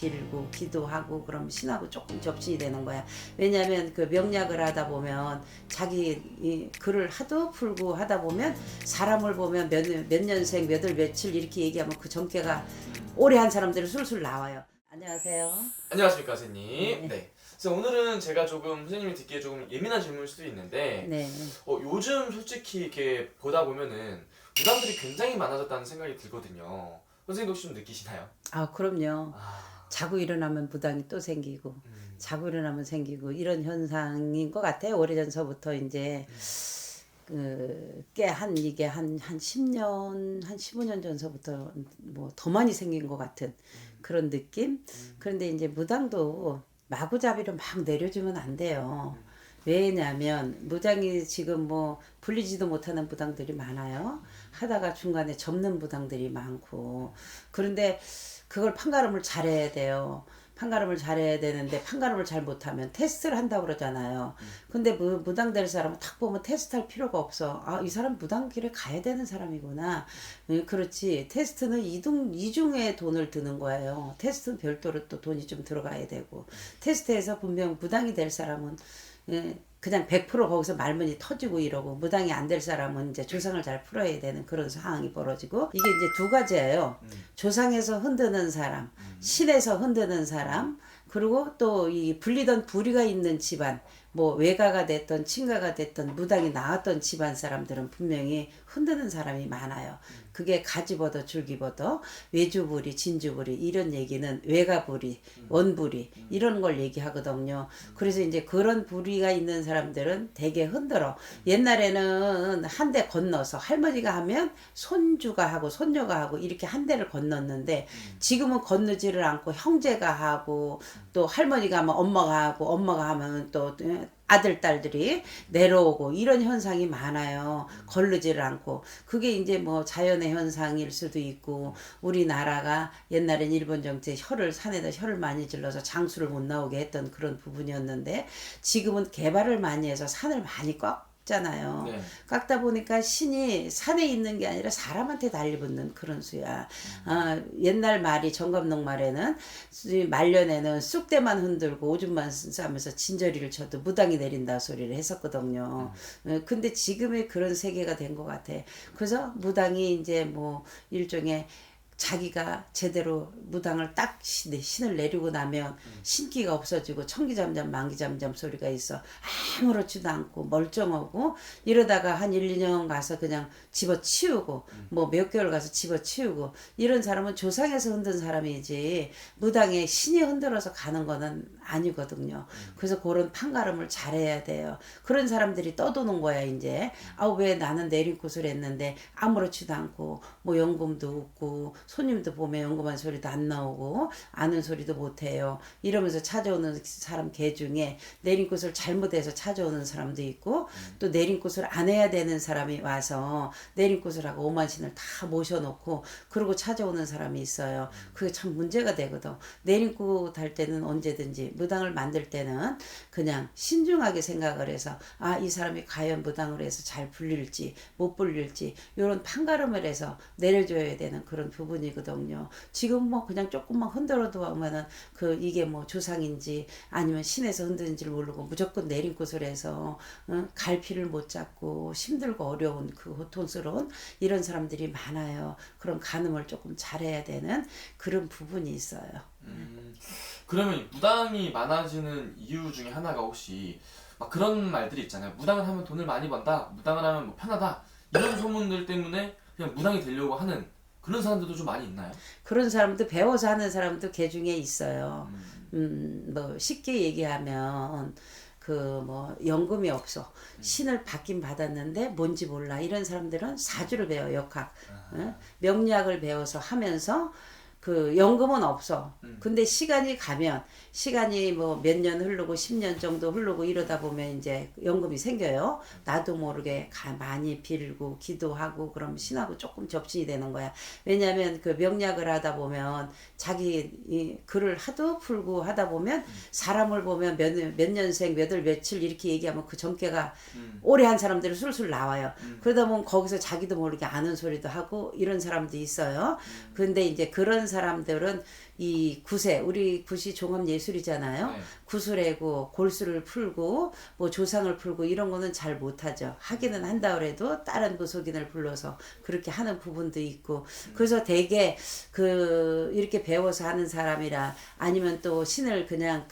빌고 기도하고 그럼 신하고 조금 접신이 되는 거야. 왜냐하면 그 명약을 하다 보면 자기 이 글을 하도 풀고 하다 보면 사람을 보면 몇 년생 몇 월 며칠 이렇게 얘기하면 그 전개가 오래 한 사람들이 술술 나와요. 안녕하세요. 안녕하십니까 선생님. 네. 네. 그래서 오늘은 제가 조금 선생님이 듣기에 조금 예민한 질문일 수도 있는데 네. 요즘 솔직히 이렇게 보다 보면은 무당들이 굉장히 많아졌다는 생각이 들거든요. 선생님도 혹시 좀 느끼시나요? 아 그럼요. 아, 자고 일어나면 무당이 또 생기고 자고 일어나면 생기고 이런 현상인 것 같아요. 오래전서부터 이제 이게 한 10년, 한 15년 전서부터 뭐 더 많이 생긴 것 같은 그런 느낌? 그런데 이제 무당도 마구잡이로 막 내려주면 안 돼요. 왜냐면 무당이 지금 뭐 불리지도 못하는 무당들이 많아요. 하다가 중간에 접는 무당들이 많고. 그런데 그걸 판가름을 잘해야 돼요. 판가름을 잘해야 되는데 판가름을 잘 못하면 테스트를 한다고 그러잖아요. 근데 무당 될 사람은 딱 보면 테스트할 필요가 없어. 아, 이 사람 무당 길에 가야 되는 사람이구나. 그렇지. 테스트는 이중에 돈을 드는 거예요. 테스트는 별도로 또 돈이 좀 들어가야 되고. 테스트에서 분명 무당이 될 사람은 그냥 100% 거기서 말문이 터지고 이러고, 무당이 안 될 사람은 이제 조상을 잘 풀어야 되는 그런 상황이 벌어지고, 이게 이제 두 가지예요. 조상에서 흔드는 사람, 신에서 흔드는 사람, 그리고 또 이 불리던 불의가 있는 집안, 뭐 외가가 됐던 친가가 됐던 무당이 나왔던 집안 사람들은 분명히 흔드는 사람이 많아요. 그게 가지버더 줄기버더 외주불이 진주불이 이런 얘기는 외가불이 원불이 이런 걸 얘기하거든요. 그래서 이제 그런 불의가 있는 사람들은 되게 흔들어. 옛날에는 한 대 건너서 할머니가 하면 손주가 하고 손녀가 하고 이렇게 한 대를 건넜는데, 지금은 건너지를 않고 형제가 하고 또 할머니가 하면 엄마가 하고 엄마가 하면 또 아들 딸들이 내려오고 이런 현상이 많아요. 거르지를 않고. 그게 이제 뭐 자연의 현상일 수도 있고, 우리나라가 옛날엔 일본 정책 산에다 혀를 많이 질러서 장수를 못 나오게 했던 그런 부분이었는데, 지금은 개발을 많이 해서 산을 많이 깎잖아요. 네. 깎다 보니까 신이 산에 있는 게 아니라 사람한테 달리붙는 그런 수야. 옛날 말이 정감록 말에는 말년에는 쑥대만 흔들고 오줌만 싸면서 진저리를 쳐도 무당이 내린다 소리를 했었거든요. 근데 지금의 그런 세계가 된 것 같아. 그래서 무당이 이제 뭐 일종의 자기가 제대로 무당을 딱 신을 내리고 나면 신기가 없어지고 천기잠잠 만기잠잠 소리가 있어. 아무렇지도 않고 멀쩡하고, 이러다가 한 1, 2년 가서 그냥 집어치우고 뭐 몇 개월 가서 집어치우고, 이런 사람은 조상에서 흔든 사람이지 무당에 신이 흔들어서 가는 거는 아니거든요. 그래서 그런 판가름을 잘해야 돼요. 그런 사람들이 떠도는 거야 이제. 아, 왜 나는 내림굿을 했는데 아무렇지도 않고 뭐 연금도 없고 손님도 보면 연금한 소리도 안 나오고 아는 소리도 못해요. 이러면서 찾아오는 사람 개 중에 내림굿을 잘못해서 찾아오는 사람도 있고, 또 내림굿을 안 해야 되는 사람이 와서 내림굿을 하고 오만신을 다 모셔놓고 그러고 찾아오는 사람이 있어요. 그게 참 문제가 되거든. 내림굿 할 때는 언제든지, 무당을 만들 때는 그냥 신중하게 생각을 해서, 아, 이 사람이 과연 무당을 해서 잘 불릴지 못 불릴지 이런 판가름을 해서 내려줘야 되는 그런 부분이거든요. 지금 뭐 그냥 조금만 흔들어도 하면은 이게 뭐 조상인지 아니면 신에서 흔드는지를 모르고 무조건 내림굿을 해서 갈피를 못 잡고 힘들고 어려운 그 고통스러운 이런 사람들이 많아요. 그런 가늠을 조금 잘해야 되는 그런 부분이 있어요. 그러면 무당이 많아지는 이유 중에 하나가 혹시 막 그런 말들이 있잖아요. 무당을 하면 돈을 많이 번다. 무당을 하면 뭐 편하다. 이런 소문들 때문에 그냥 무당이 되려고 하는 그런 사람들도 좀 많이 있나요? 그런 사람도 배워서 하는 사람도 개 중에 있어요. 뭐 쉽게 얘기하면 뭐 연금이 없어. 신을 받긴 받았는데 뭔지 몰라. 이런 사람들은 사주를 배워, 역학. 명리학을 배워서 하면서 연금은 없어. 근데 시간이 가면, 시간이 뭐 몇 년 흐르고 10년 정도 흐르고 이러다 보면 이제 연금이 생겨요. 나도 모르게 많이 빌고 기도하고 그럼 신하고 조금 접신이 되는 거야. 왜냐면 명약을 하다 보면 자기 이 글을 하도 풀고 하다 보면 사람을 보면 몇 년생 몇 월 며칠 이렇게 얘기하면 그 전개가 오래 한 사람들이 술술 나와요. 그러다 보면 거기서 자기도 모르게 아는 소리도 하고 이런 사람도 있어요. 근데 이제 그런 사람들은 이 구세, 우리 굿이 종합 예술이잖아요. 네. 구슬해고 골수를 풀고 뭐 조상을 풀고 이런 거는 잘 못하죠. 하기는 한다 그래도 다른 무속인을 불러서 그렇게 하는 부분도 있고 그래서 되게 그 이렇게 배워서 하는 사람이라 아니면 또 신을 그냥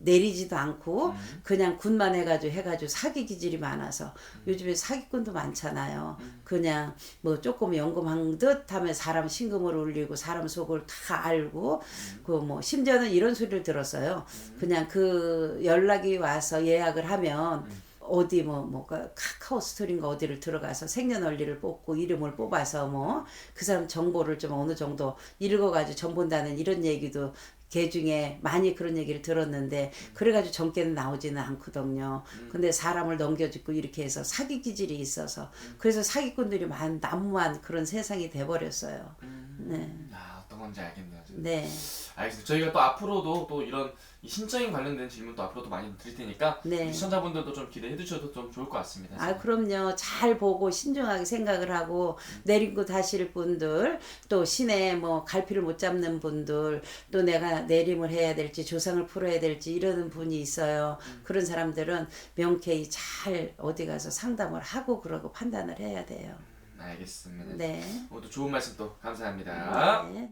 내리지도 않고 그냥 굿만 해가지고 사기 기질이 많아서 요즘에 사기꾼도 많잖아요. 그냥 뭐 조금 연금한 듯 하면 사람 신금을 울리고 사람 속을 다 알고 그 뭐 심지어는 이런 소리를 들었어요. 그냥 그 연락이 와서 예약을 하면 어디 뭐가 카카오 스토리인가 어디를 들어가서 생년월일을 뽑고 이름을 뽑아서 뭐 그 사람 정보를 좀 어느 정도 읽어가지고 전본다는 이런 얘기도 개 중에 많이 그런 얘기를 들었는데 그래가지고 정계는 나오지는 않거든요. 근데 사람을 넘겨주고 이렇게 해서 사기 기질이 있어서 그래서 사기꾼들이 난무한 그런 세상이 돼버렸어요. 네. 아, 어떤 건지 알겠네요. 네. 알겠습니다. 저희가 또 앞으로도 또 이런 이 신적인 관련된 질문도 앞으로도 많이 드릴 테니까 네. 시청자분들도 좀 기대해 주셔도 좀 좋을 것 같습니다. 아, 그럼요. 잘 보고 신중하게 생각을 하고 내리고 하실 분들, 또 신에 뭐 갈피를 못 잡는 분들, 또 내가 내림을 해야 될지 조상을 풀어야 될지 이러는 분이 있어요. 그런 사람들은 명쾌히 잘 어디 가서 상담을 하고 그러고 판단을 해야 돼요. 알겠습니다. 네. 모두 좋은 말씀 또 감사합니다. 네.